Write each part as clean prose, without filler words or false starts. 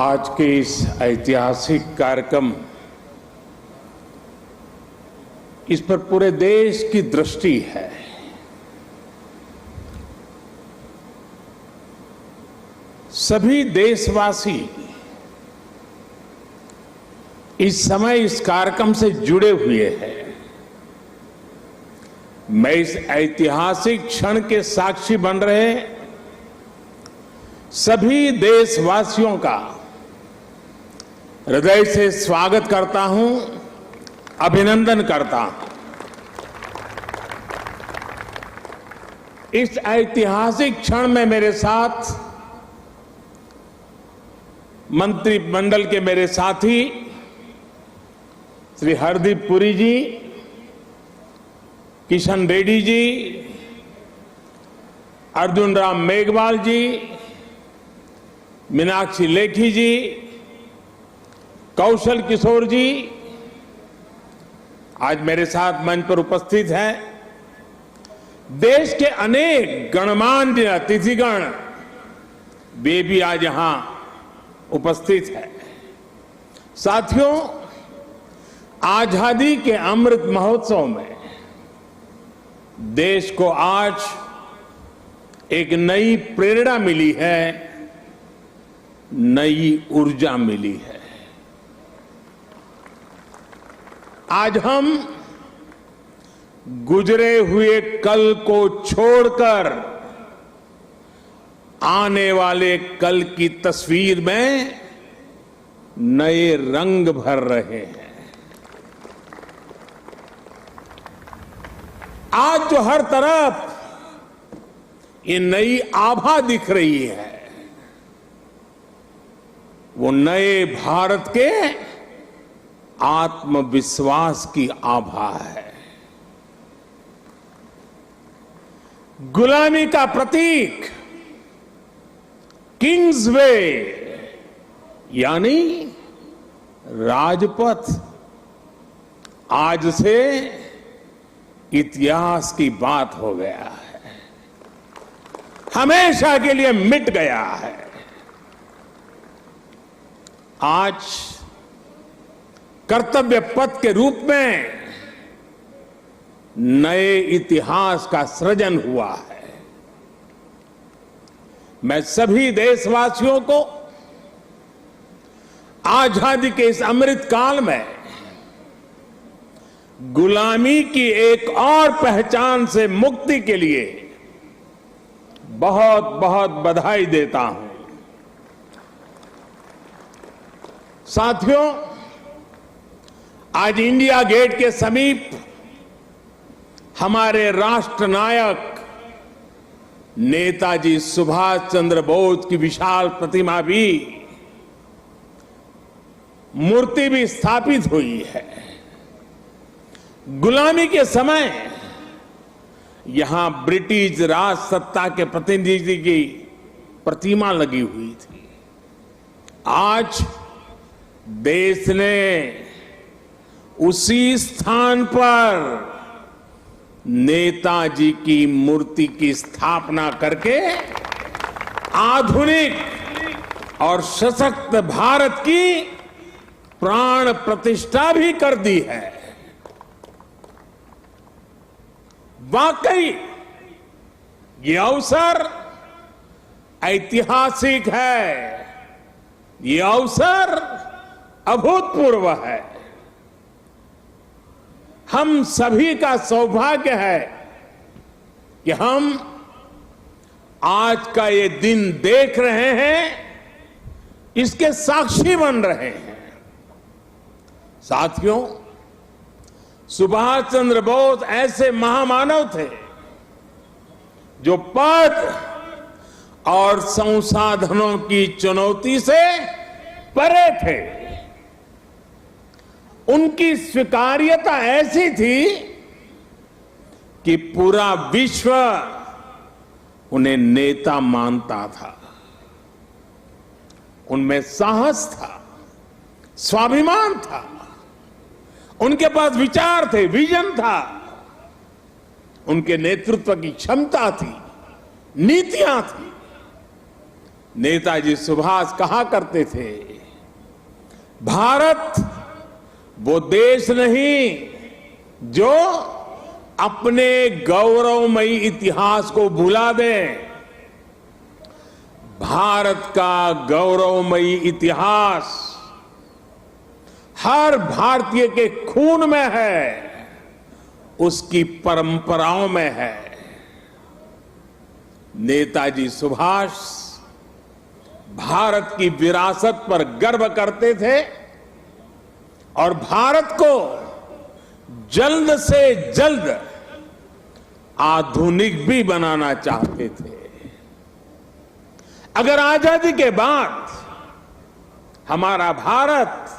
आज के इस ऐतिहासिक कार्यक्रम इस पर पूरे देश की दृष्टि है। सभी देशवासी इस समय इस कार्यक्रम से जुड़े हुए हैं। मैं इस ऐतिहासिक क्षण के साक्षी बन रहे सभी देशवासियों का हृदय से स्वागत करता हूं, अभिनंदन करता हूं। इस ऐतिहासिक क्षण में मेरे साथ मंत्रिमंडल के मेरे साथी श्री हरदीप पुरी जी, किशन रेड्डी जी, अर्जुन राम मेघवाल जी, मीनाक्षी लेखी जी, कौशल किशोर जी आज मेरे साथ मंच पर उपस्थित हैं। देश के अनेक गणमान्य अतिथिगण वे भी आज यहां उपस्थित है। साथियों, आजादी के अमृत महोत्सव में देश को आज एक नई प्रेरणा मिली है, नई ऊर्जा मिली है। आज हम गुजरे हुए कल को छोड़कर आने वाले कल की तस्वीर में नए रंग भर रहे हैं। आज जो हर तरफ ये नई आभा दिख रही है, वो नए भारत के आत्मविश्वास की आभा है। गुलामी का प्रतीक किंग्स वे यानी राजपथ आज से इतिहास की बात हो गया है, हमेशा के लिए मिट गया है। आज कर्तव्य पथ के रूप में नए इतिहास का सृजन हुआ है। मैं सभी देशवासियों को आजादी के इस अमृत काल में गुलामी की एक और पहचान से मुक्ति के लिए बहुत बहुत बधाई देता हूं। साथियों, आज इंडिया गेट के समीप हमारे राष्ट्र नायक नेताजी सुभाष चंद्र बोस की विशाल प्रतिमा भी, मूर्ति भी स्थापित हुई है। गुलामी के समय यहां ब्रिटिश राज सत्ता के प्रतिनिधि की प्रतिमा लगी हुई थी। आज देश ने उसी स्थान पर नेताजी की मूर्ति की स्थापना करके आधुनिक और सशक्त भारत की प्राण प्रतिष्ठा भी कर दी है। वाकई ये अवसर ऐतिहासिक है, ये अवसर अभूतपूर्व है। हम सभी का सौभाग्य है कि हम आज का ये दिन देख रहे हैं, इसके साक्षी बन रहे हैं। साथियों, सुभाष चंद्र बोस ऐसे महामानव थे जो पद और संसाधनों की चुनौती से परे थे। उनकी स्वीकार्यता ऐसी थी कि पूरा विश्व उन्हें नेता मानता था। उनमें साहस था, स्वाभिमान था, उनके पास विचार थे, विजन था, उनके नेतृत्व की क्षमता थी, नीतियां थी। नेताजी सुभाष कहा करते थे, भारत वो देश नहीं जो अपने गौरवमयी इतिहास को भुला दे। भारत का गौरवमयी इतिहास हर भारतीय के खून में है, उसकी परंपराओं में है। नेताजी सुभाष भारत की विरासत पर गर्व करते थे और भारत को जल्द से जल्द आधुनिक भी बनाना चाहते थे। अगर आजादी के बाद हमारा भारत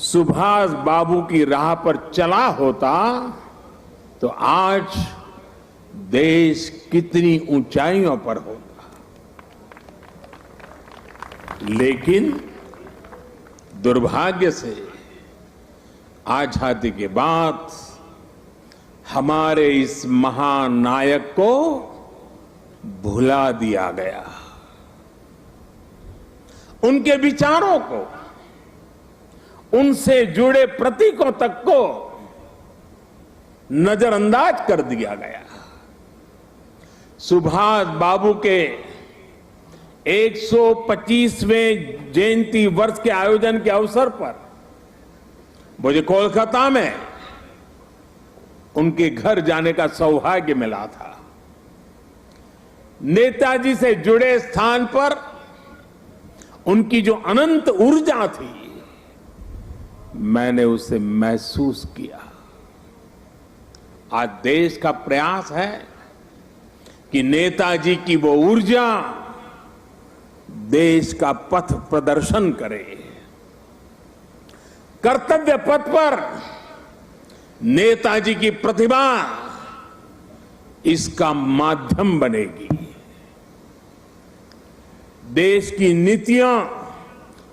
सुभाष बाबू की राह पर चला होता तो आज देश कितनी ऊंचाइयों पर होता। लेकिन दुर्भाग्य से आजादी के बाद हमारे इस महान नायक को भुला दिया गया, उनके विचारों को, उनसे जुड़े प्रतीकों तक को नजरअंदाज कर दिया गया। सुभाष बाबू के 125वें जयंती वर्ष के आयोजन के अवसर पर मुझे कोलकाता में उनके घर जाने का सौभाग्य मिला था। नेताजी से जुड़े स्थान पर उनकी जो अनंत ऊर्जा थी, मैंने उसे महसूस किया। आज देश का प्रयास है कि नेताजी की वो ऊर्जा देश का पथ प्रदर्शन करे। कर्तव्य पथ पर नेताजी की प्रतिभा इसका माध्यम बनेगी। देश की नीतियों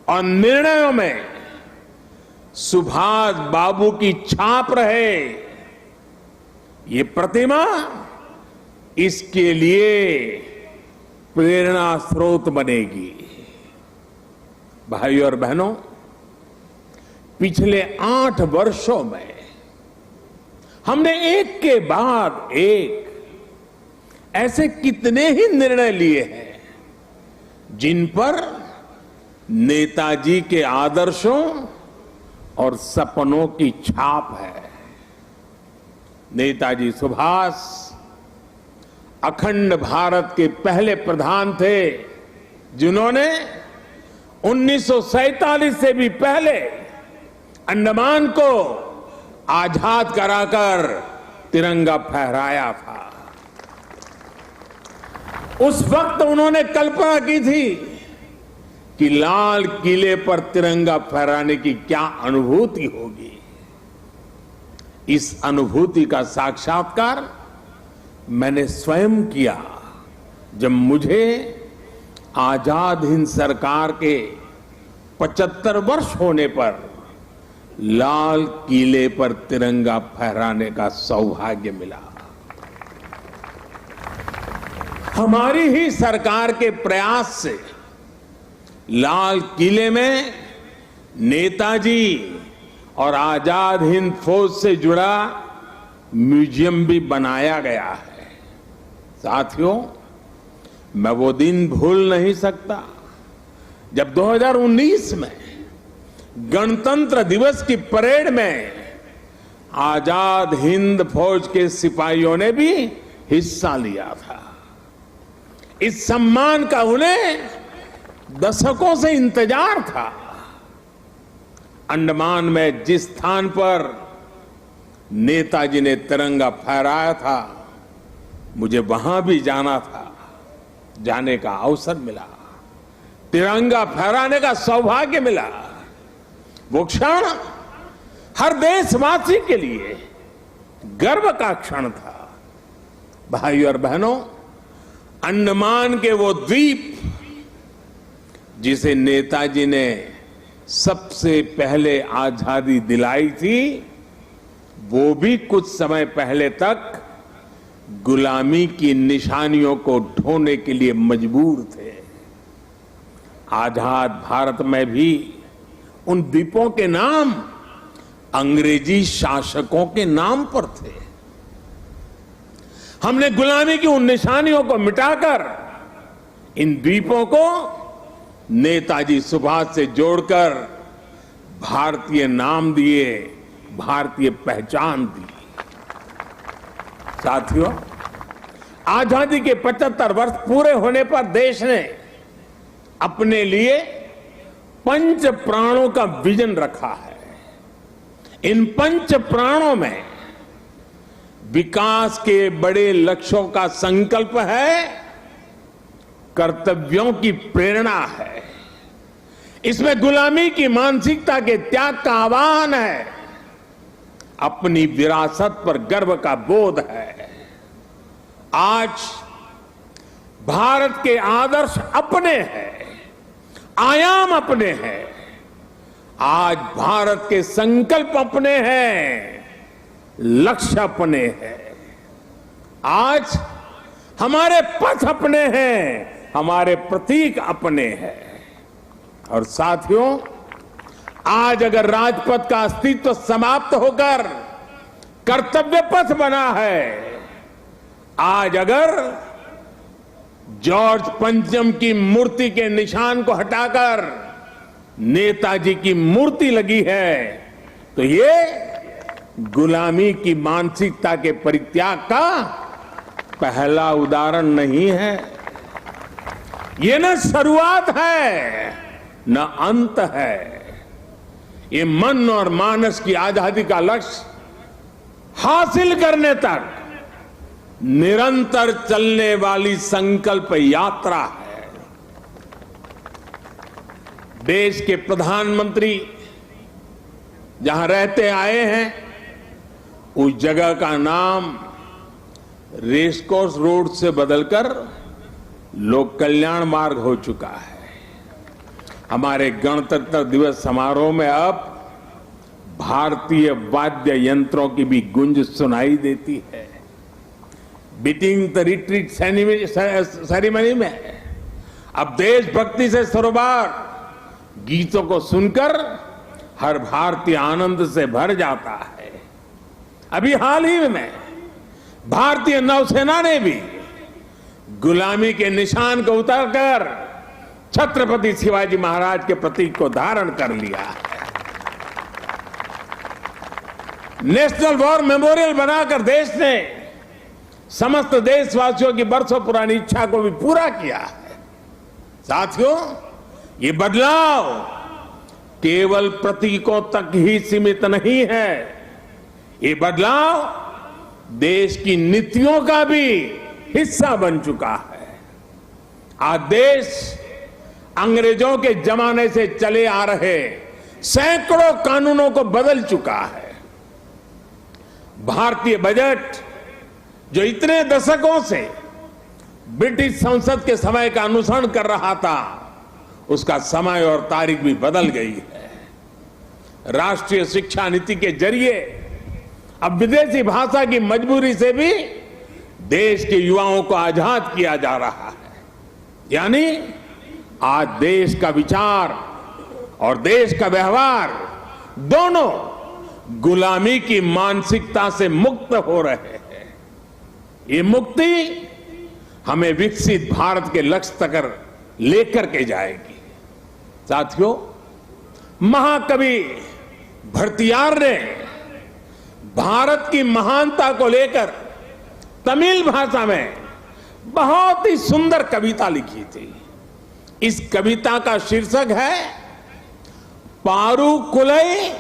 और निर्णयों में सुभाष बाबू की छाप रहे, ये प्रतिमा इसके लिए प्रेरणा स्रोत बनेगी। भाइयों और बहनों, पिछले 8 वर्षों में हमने एक के बाद एक ऐसे कितने ही निर्णय लिए हैं जिन पर नेताजी के आदर्शों और सपनों की छाप है। नेताजी सुभाष अखंड भारत के पहले प्रधान थे जिन्होंने 1947 से भी पहले अंडमान को आजाद कराकर तिरंगा फहराया था। उस वक्त उन्होंने कल्पना की थी कि लाल किले पर तिरंगा फहराने की क्या अनुभूति होगी। इस अनुभूति का साक्षात्कार मैंने स्वयं किया जब मुझे आजाद हिंद सरकार के 75 वर्ष होने पर लाल किले पर तिरंगा फहराने का सौभाग्य मिला। हमारी ही सरकार के प्रयास से लाल किले में नेताजी और आजाद हिंद फौज से जुड़ा म्यूजियम भी बनाया गया है। साथियों, मैं वो दिन भूल नहीं सकता जब 2019 में गणतंत्र दिवस की परेड में आजाद हिंद फौज के सिपाहियों ने भी हिस्सा लिया था। इस सम्मान का उन्हें दशकों से इंतजार था। अंडमान में जिस स्थान पर नेताजी ने तिरंगा फहराया था, मुझे वहां भी जाना था। जाने का अवसर मिला, तिरंगा फहराने का सौभाग्य मिला। वो क्षण हर देशवासी के लिए गर्व का क्षण था। भाइयों और बहनों, अंडमान के वो द्वीप जिसे नेताजी ने सबसे पहले आजादी दिलाई थी, वो भी कुछ समय पहले तक गुलामी की निशानियों को ढोने के लिए मजबूर थे। आजाद भारत में भी उन द्वीपों के नाम अंग्रेजी शासकों के नाम पर थे। हमने गुलामी की उन निशानियों को मिटाकर इन द्वीपों को नेताजी सुभाष से जोड़कर भारतीय नाम दिए, भारतीय पहचान दी। साथियों, आजादी के 75 वर्ष पूरे होने पर देश ने अपने लिए 5 प्राणों का विजन रखा है। इन 5 प्राणों में विकास के बड़े लक्ष्यों का संकल्प है, कर्तव्यों की प्रेरणा है, इसमें गुलामी की मानसिकता के त्याग का आह्वान है, अपनी विरासत पर गर्व का बोध है। आज भारत के आदर्श अपने हैं, आयाम अपने हैं, आज भारत के संकल्प अपने हैं, लक्ष्य अपने हैं। आज हमारे पथ अपने हैं, हमारे प्रतीक अपने हैं। और साथियों, आज अगर राजपथ का अस्तित्व समाप्त होकर कर्तव्य पथ बना है, आज अगर जॉर्ज पंचम की मूर्ति के निशान को हटाकर नेताजी की मूर्ति लगी है, तो ये गुलामी की मानसिकता के परित्याग का पहला उदाहरण नहीं है। ये न शुरुआत है न अंत है। ये मन और मानस की आजादी का लक्ष्य हासिल करने तक निरंतर चलने वाली संकल्प यात्रा है। देश के प्रधानमंत्री जहां रहते आए हैं, उस जगह का नाम रेसकोर्स रोड से बदलकर लोक कल्याण मार्ग हो चुका है। हमारे गणतंत्र दिवस समारोह में अब भारतीय वाद्य यंत्रों की भी गूंज सुनाई देती है। बीटिंग द रिट्रीट सेरेमनी में अब देशभक्ति से सरोबार गीतों को सुनकर हर भारतीय आनंद से भर जाता है। अभी हाल ही में भारतीय नौसेना ने भी गुलामी के निशान को उतारकर छत्रपति शिवाजी महाराज के प्रतीक को धारण कर लिया है। नेशनल वॉर मेमोरियल बनाकर देश ने समस्त देशवासियों की बरसों पुरानी इच्छा को भी पूरा किया है। साथियों, ये बदलाव केवल प्रतीकों तक ही सीमित नहीं है। ये बदलाव देश की नीतियों का भी हिस्सा बन चुका है। आज देश अंग्रेजों के जमाने से चले आ रहे सैकड़ों कानूनों को बदल चुका है। भारतीय बजट जो इतने दशकों से ब्रिटिश संसद के समय का अनुसरण कर रहा था, उसका समय और तारीख भी बदल गई है। राष्ट्रीय शिक्षा नीति के जरिए अब विदेशी भाषा की मजबूरी से भी देश के युवाओं को आजाद किया जा रहा है। यानी आज देश का विचार और देश का व्यवहार दोनों गुलामी की मानसिकता से मुक्त हो रहे हैं। ये मुक्ति हमें विकसित भारत के लक्ष्य तक लेकर के जाएगी। साथियों, महाकवि भरतियार ने भारत की महानता को लेकर तमिल भाषा में बहुत ही सुंदर कविता लिखी थी। इस कविता का शीर्षक है पारुकुलई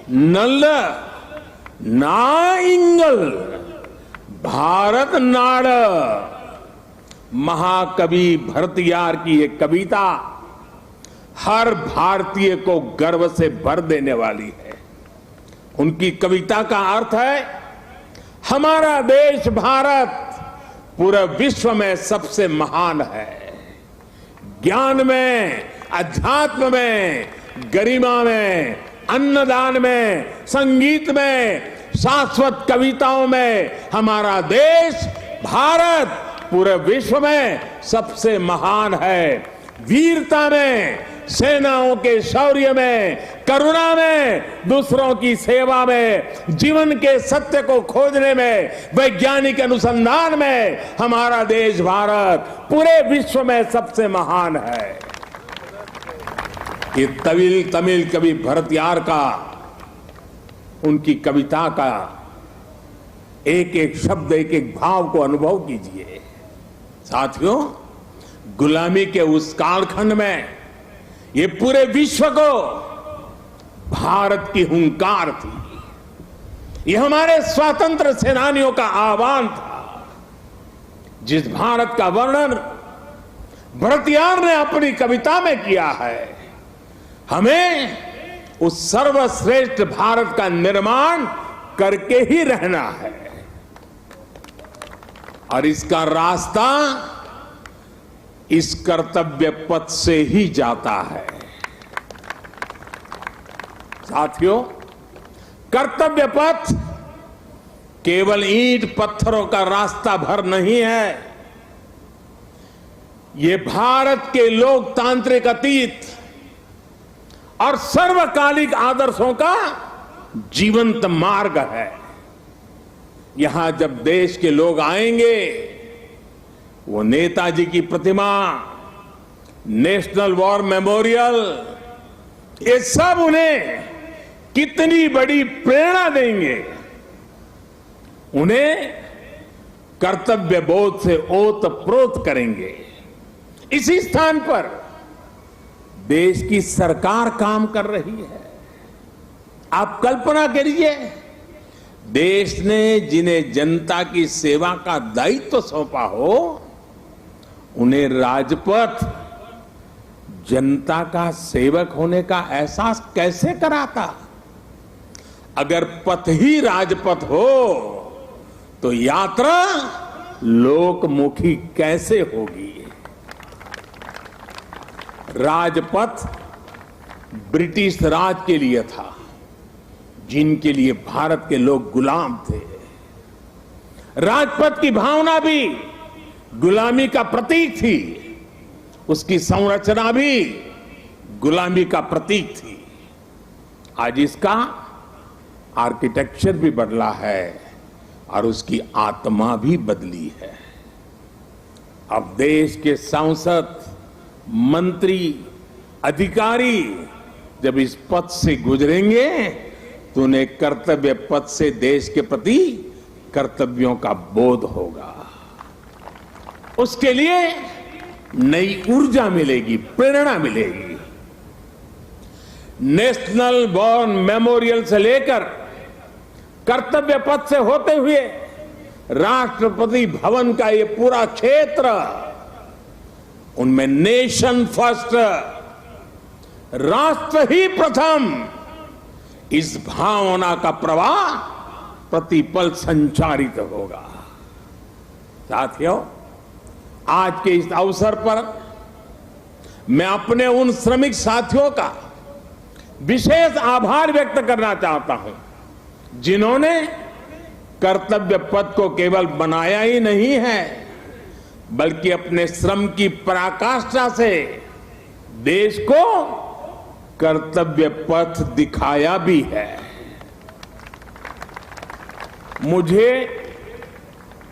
नल्ल नाइंगल भारत नाड़। महाकवि भरतियार की ये कविता हर भारतीय को गर्व से भर देने वाली है। उनकी कविता का अर्थ है, हमारा देश भारत पूरे विश्व में सबसे महान है। ज्ञान में, अध्यात्म में, गरिमा में, अन्नदान में, संगीत में, शाश्वत कविताओं में हमारा देश भारत पूरे विश्व में सबसे महान है। वीरता में, सेनाओं के शौर्य में, करुणा में, दूसरों की सेवा में, जीवन के सत्य को खोजने में, वैज्ञानिक अनुसंधान में हमारा देश भारत पूरे विश्व में सबसे महान है। ये तमिल कवि भरतियार का, उनकी कविता का एक एक शब्द, एक एक भाव को अनुभव कीजिए। साथियों, गुलामी के उस कालखंड में ये पूरे विश्व को भारत की हुंकार थी। ये हमारे स्वतंत्र सेनानियों का आह्वान था। जिस भारत का वर्णन भरतियार ने अपनी कविता में किया है, हमें उस सर्वश्रेष्ठ भारत का निर्माण करके ही रहना है और इसका रास्ता इस कर्तव्य पथ से ही जाता है। साथियों, कर्तव्य पथ केवल ईंट पत्थरों का रास्ता भर नहीं है। ये भारत के लोकतांत्रिक अतीत और सर्वकालिक आदर्शों का जीवंत मार्ग है। यहां जब देश के लोग आएंगे, वो नेताजी की प्रतिमा, नेशनल वॉर मेमोरियल, ये सब उन्हें कितनी बड़ी प्रेरणा देंगे। उन्हें कर्तव्य बोध से ओतप्रोत करेंगे। इसी स्थान पर देश की सरकार काम कर रही है। आप कल्पना करिए, देश ने जिन्हें जनता की सेवा का दायित्व सौंपा हो, उन्हें राजपथ जनता का सेवक होने का एहसास कैसे कराता? अगर पथ ही राजपथ हो तो यात्रा लोकमुखी कैसे होगी? राजपथ ब्रिटिश राज के लिए था, जिनके लिए भारत के लोग गुलाम थे। राजपथ की भावना भी गुलामी का प्रतीक थी, उसकी संरचना भी गुलामी का प्रतीक थी। आज इसका आर्किटेक्चर भी बदला है और उसकी आत्मा भी बदली है। अब देश के सांसद, मंत्री, अधिकारी जब इस पथ से गुजरेंगे तो उन्हें कर्तव्य पथ से देश के प्रति कर्तव्यों का बोध होगा। उसके लिए नई ऊर्जा मिलेगी, प्रेरणा मिलेगी। नेशनल वॉर मेमोरियल से लेकर कर्तव्य पथ से होते हुए राष्ट्रपति भवन का ये पूरा क्षेत्र, उनमें नेशन फर्स्ट, राष्ट्र ही प्रथम, इस भावना का प्रवाह प्रतिपल संचारित होगा। साथियों, आज के इस अवसर पर मैं अपने उन श्रमिक साथियों का विशेष आभार व्यक्त करना चाहता हूं, जिन्होंने कर्तव्य पथ को केवल बनाया ही नहीं है, बल्कि अपने श्रम की पराकाष्ठा से देश को कर्तव्य पथ दिखाया भी है। मुझे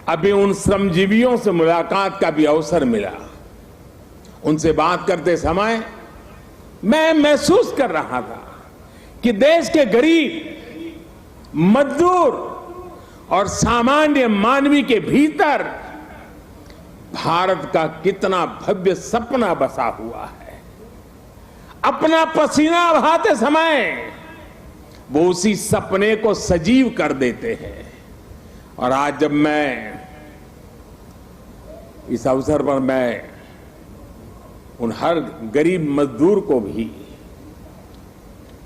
अभी उन श्रमजीवियों से मुलाकात का भी अवसर मिला। उनसे बात करते समय मैं महसूस कर रहा था कि देश के गरीब, मजदूर और सामान्य मानवी के भीतर भारत का कितना भव्य सपना बसा हुआ है। अपना पसीना बहाते समय वो उसी सपने को सजीव कर देते हैं। और आज जब मैं इस अवसर पर मैं उन हर गरीब मजदूर को भी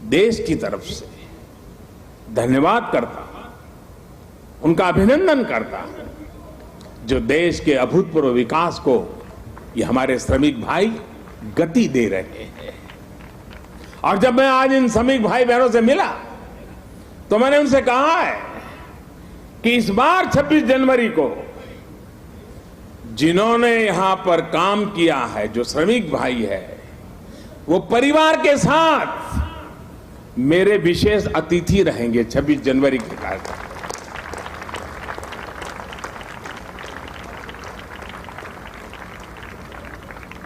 देश की तरफ से धन्यवाद करता हूं, उनका अभिनंदन करता हूं, जो देश के अभूतपूर्व विकास को ये हमारे श्रमिक भाई गति दे रहे हैं। और जब मैं आज इन श्रमिक भाई बहनों से मिला तो मैंने उनसे कहा है कि इस बार 26 जनवरी को जिन्होंने यहां पर काम किया है, जो श्रमिक भाई है, वो परिवार के साथ मेरे विशेष अतिथि रहेंगे 26 जनवरी के कार्यक्रम।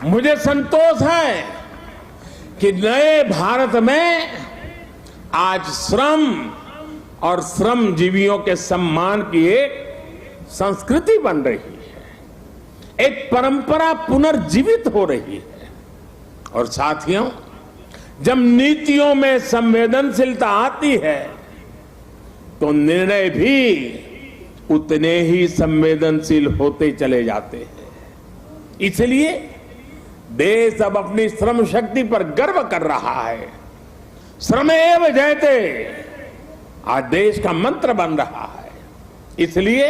मुझे संतोष है कि नए भारत में आज श्रम और श्रमजीवियों के सम्मान की एक संस्कृति बन रही है, एक परंपरा पुनर्जीवित हो रही है। और साथियों, जब नीतियों में संवेदनशीलता आती है तो निर्णय भी उतने ही संवेदनशील होते चले जाते हैं। इसलिए देश अब अपनी श्रम शक्ति पर गर्व कर रहा है। श्रमेव जयते आज देश का मंत्र बन रहा है। इसलिए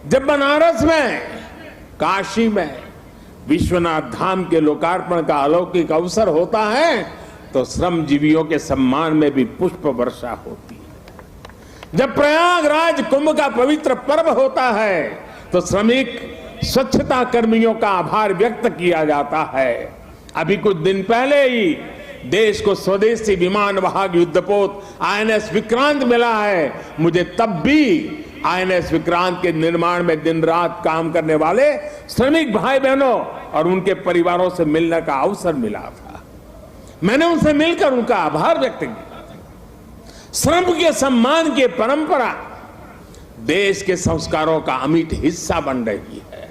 जब बनारस में, काशी में विश्वनाथ धाम के लोकार्पण का अलौकिक अवसर होता है तो श्रमजीवियों के सम्मान में भी पुष्प वर्षा होती है। जब प्रयागराज कुंभ का पवित्र पर्व होता है तो श्रमिक स्वच्छता कर्मियों का आभार व्यक्त किया जाता है। अभी कुछ दिन पहले ही देश को स्वदेशी विमान वाहक युद्धपोत आईएनएस विक्रांत मिला है। मुझे तब भी आईएनएस विक्रांत के निर्माण में दिन रात काम करने वाले श्रमिक भाई बहनों और उनके परिवारों से मिलने का अवसर मिला था। मैंने उनसे मिलकर उनका आभार व्यक्त किया। श्रम के सम्मान की परंपरा देश के संस्कारों का अमिट हिस्सा बन रही है।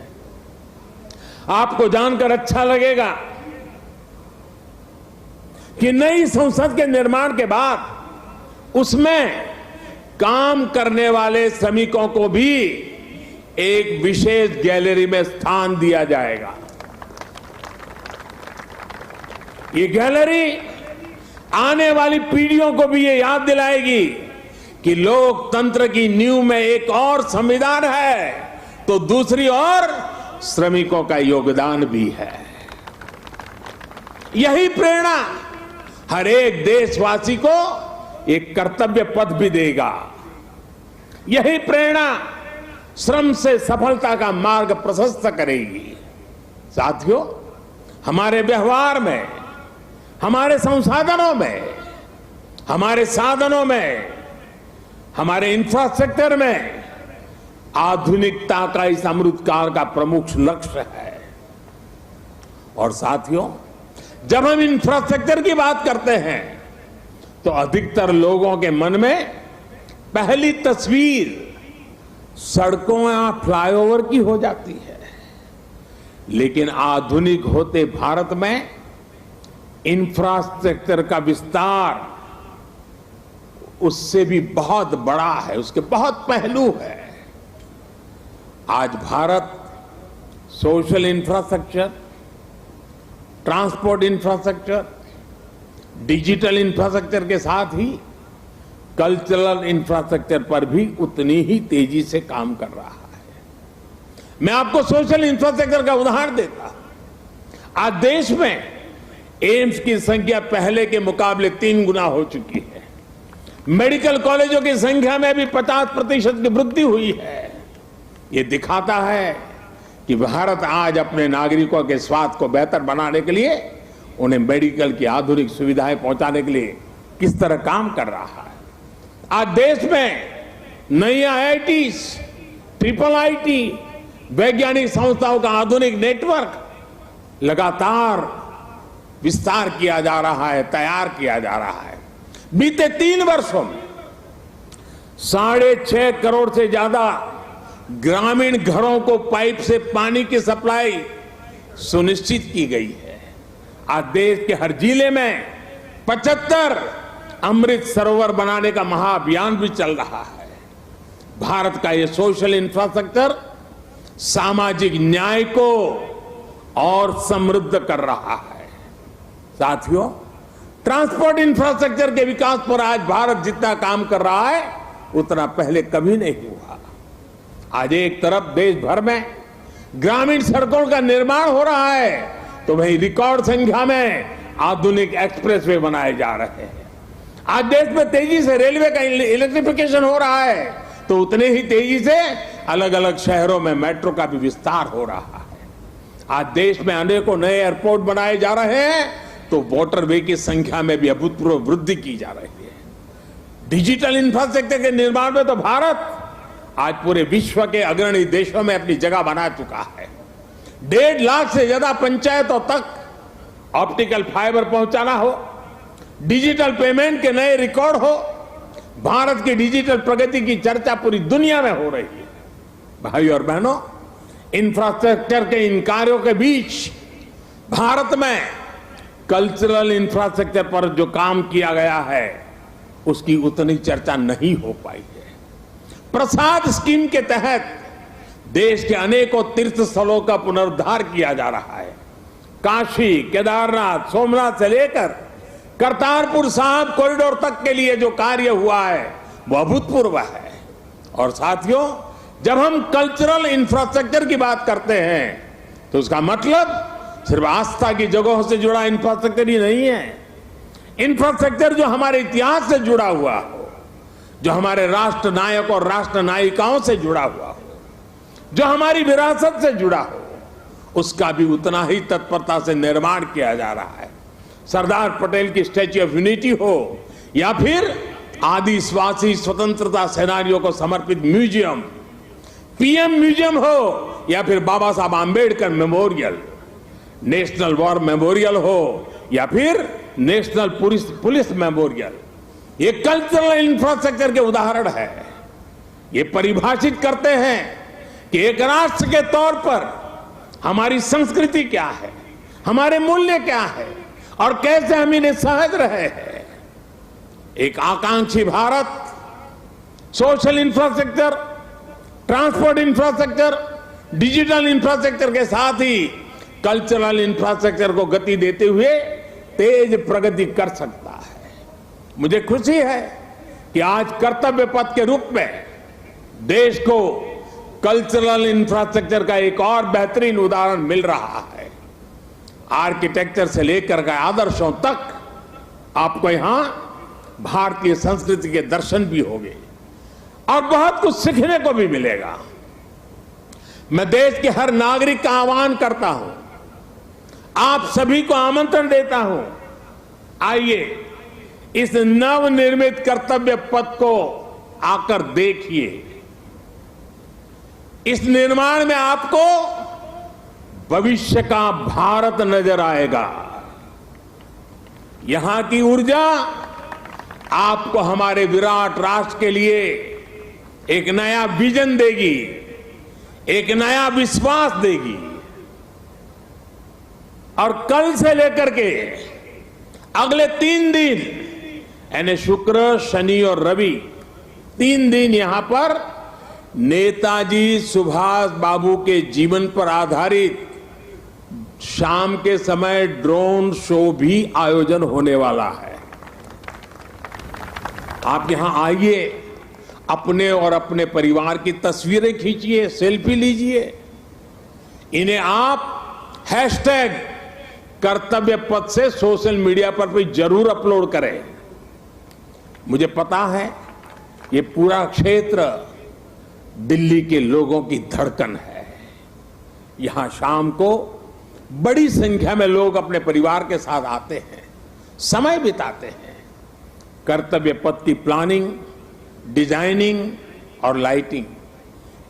आपको जानकर अच्छा लगेगा कि नई संसद के निर्माण के बाद उसमें काम करने वाले श्रमिकों को भी एक विशेष गैलरी में स्थान दिया जाएगा। ये गैलरी आने वाली पीढ़ियों को भी ये याद दिलाएगी कि लोकतंत्र की नींव में एक और संविधान है तो दूसरी ओर श्रमिकों का योगदान भी है। यही प्रेरणा हर एक देशवासी को एक कर्तव्य पथ भी देगा। यही प्रेरणा श्रम से सफलता का मार्ग प्रशस्त करेगी। साथियों, हमारे व्यवहार में, हमारे संसाधनों में, हमारे साधनों में, हमारे इंफ्रास्ट्रक्चर में आधुनिकता का इस अमृतकाल का प्रमुख लक्ष्य है। और साथियों, जब हम इंफ्रास्ट्रक्चर की बात करते हैं तो अधिकतर लोगों के मन में पहली तस्वीर सड़कों या फ्लाईओवर की हो जाती है। लेकिन आधुनिक होते भारत में इंफ्रास्ट्रक्चर का विस्तार उससे भी बहुत बड़ा है, उसके बहुत पहलू है। आज Bharat social infrastructure, transport infrastructure, digital infrastructure के साथ ही कल्चरल इंफ्रास्ट्रक्चर पर भी उतनी ही तेजी से काम कर रहा है। मैं आपको सोशल इंफ्रास्ट्रक्चर का उदाहरण देता। आज देश में एम्स की संख्या पहले के मुकाबले 3 गुना हो चुकी है। मेडिकल कॉलेजों की संख्या में भी 50% की वृद्धि हुई है। ये दिखाता है कि भारत आज अपने नागरिकों के स्वास्थ्य को बेहतर बनाने के लिए, उन्हें मेडिकल की आधुनिक सुविधाएं पहुंचाने के लिए किस तरह काम कर रहा है। आज देश में नई आईआईटी, ट्रिपल आईटी, वैज्ञानिक संस्थाओं का आधुनिक नेटवर्क लगातार विस्तार किया जा रहा है, तैयार किया जा रहा है। बीते 3 वर्षों में 6.5 करोड़ से ज्यादा ग्रामीण घरों को पाइप से पानी की सप्लाई सुनिश्चित की गई है। आज देश के हर जिले में 75 अमृत सरोवर बनाने का महाअभियान भी चल रहा है। भारत का ये सोशल इंफ्रास्ट्रक्चर सामाजिक न्याय को और समृद्ध कर रहा है। साथियों, ट्रांसपोर्ट इंफ्रास्ट्रक्चर के विकास पर आज भारत जितना काम कर रहा है उतना पहले कभी नहीं हुआ। आज एक तरफ देश भर में ग्रामीण सड़कों का निर्माण हो रहा है तो वहीं रिकॉर्ड संख्या में आधुनिक एक्सप्रेसवे बनाए जा रहे हैं। आज देश में तेजी से रेलवे का इलेक्ट्रिफिकेशन हो रहा है तो उतने ही तेजी से अलग अलग शहरों में मेट्रो का भी विस्तार हो रहा है। आज देश में अनेकों नए एयरपोर्ट बनाए जा रहे हैं, तो मोटरवे की संख्या में भी अभूतपूर्व वृद्धि की जा रही है। डिजिटल इंफ्रास्ट्रक्चर के निर्माण में तो भारत आज पूरे विश्व के अग्रणी देशों में अपनी जगह बना चुका है। 1.5 लाख से ज्यादा पंचायतों तक ऑप्टिकल फाइबर पहुंचाना हो, डिजिटल पेमेंट के नए रिकॉर्ड हो, भारत की डिजिटल प्रगति की चर्चा पूरी दुनिया में हो रही है। भाई और बहनों, इंफ्रास्ट्रक्चर के इन कार्यों के बीच भारत में कल्चरल इंफ्रास्ट्रक्चर पर जो काम किया गया है उसकी उतनी चर्चा नहीं हो पाई है। प्रसाद स्कीम के तहत देश के अनेकों तीर्थ स्थलों का पुनरुद्धार किया जा रहा है। काशी, केदारनाथ, सोमनाथ से लेकर करतारपुर साहिब कॉरिडोर तक के लिए जो कार्य हुआ है वो अभूतपूर्व है। और साथियों, जब हम कल्चरल इंफ्रास्ट्रक्चर की बात करते हैं तो उसका मतलब सिर्फ आस्था की जगहों से जुड़ा इंफ्रास्ट्रक्चर ही नहीं है। इंफ्रास्ट्रक्चर जो हमारे इतिहास से जुड़ा हुआ हो, जो हमारे राष्ट्र नायक और राष्ट्र नायिकाओं से जुड़ा हुआ हो, जो हमारी विरासत से जुड़ा हो, उसका भी उतना ही तत्परता से निर्माण किया जा रहा है। सरदार पटेल की स्टैच्यू ऑफ यूनिटी हो या फिर आदिवासी स्वतंत्रता सेनानियों को समर्पित म्यूजियम, पीएम म्यूजियम हो या फिर बाबा Saheb Ambedkar memorial, national war memorial हो या फिर नेशनल पुलिस मेमोरियल, ये कल्चरल इंफ्रास्ट्रक्चर के उदाहरण है। ये परिभाषित करते हैं कि एक राष्ट्र के तौर पर हमारी संस्कृति क्या है, हमारे मूल्य क्या है और कैसे हम इन्हें सहज रहे हैं। एक आकांक्षी Bharat social infrastructure, transport infrastructure, digital infrastructure के साथ ही कल्चरल इंफ्रास्ट्रक्चर को गति देते हुए तेज प्रगति कर सकता है। मुझे खुशी है कि आज कर्तव्य पथ के रूप में देश को कल्चरल इंफ्रास्ट्रक्चर का एक और बेहतरीन उदाहरण मिल रहा है। आर्किटेक्चर से लेकर के आदर्शों तक आपको यहां भारतीय संस्कृति के दर्शन भी होंगे और बहुत कुछ सीखने को भी मिलेगा। मैं देश के हर नागरिक का आह्वान करता हूं, आप सभी को आमंत्रण देता हूं, आइए इस नवनिर्मित कर्तव्य पथ को आकर देखिए। इस निर्माण में आपको भविष्य का भारत नजर आएगा। यहां की ऊर्जा आपको हमारे विराट राष्ट्र के लिए एक नया विजन देगी, एक नया विश्वास देगी। और कल से लेकर के अगले 3 दिन यानी शुक्र, शनि और रवि, 3 दिन यहां पर नेताजी सुभाष बाबू के जीवन पर आधारित शाम के समय ड्रोन शो भी आयोजन होने वाला है। आप यहां आइए, अपने और अपने परिवार की तस्वीरें खींचिए, सेल्फी लीजिए। इन्हें आप हैशटैग कर्तव्य पथ से सोशल मीडिया पर भी जरूर अपलोड करें। मुझे पता है ये पूरा क्षेत्र दिल्ली के लोगों की धड़कन है। यहां शाम को बड़ी संख्या में लोग अपने परिवार के साथ आते हैं, समय बिताते हैं। कर्तव्य पथ की प्लानिंग, डिजाइनिंग और लाइटिंग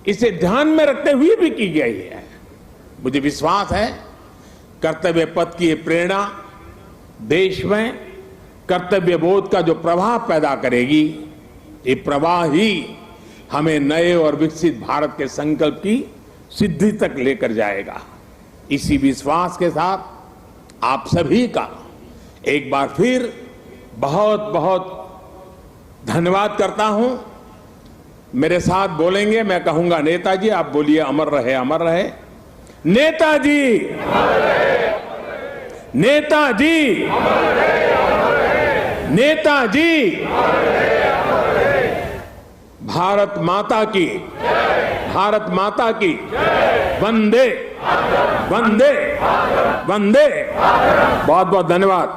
इसे ध्यान में रखते हुए भी की गई है। मुझे विश्वास है कर्तव्य पथ की ये प्रेरणा देश में कर्तव्य बोध का जो प्रवाह पैदा करेगी, ये प्रवाह ही हमें नए और विकसित भारत के संकल्प की सिद्धि तक लेकर जाएगा। इसी विश्वास के साथ आप सभी का एक बार फिर बहुत बहुत धन्यवाद करता हूं। मेरे साथ बोलेंगे, मैं कहूंगा नेताजी, आप बोलिए अमर रहे, अमर रहे। नेताजी, नेताजी, नेताजी। भारत माता की, भारत माता की। वंदे वंदे वंदे। बहुत बहुत धन्यवाद।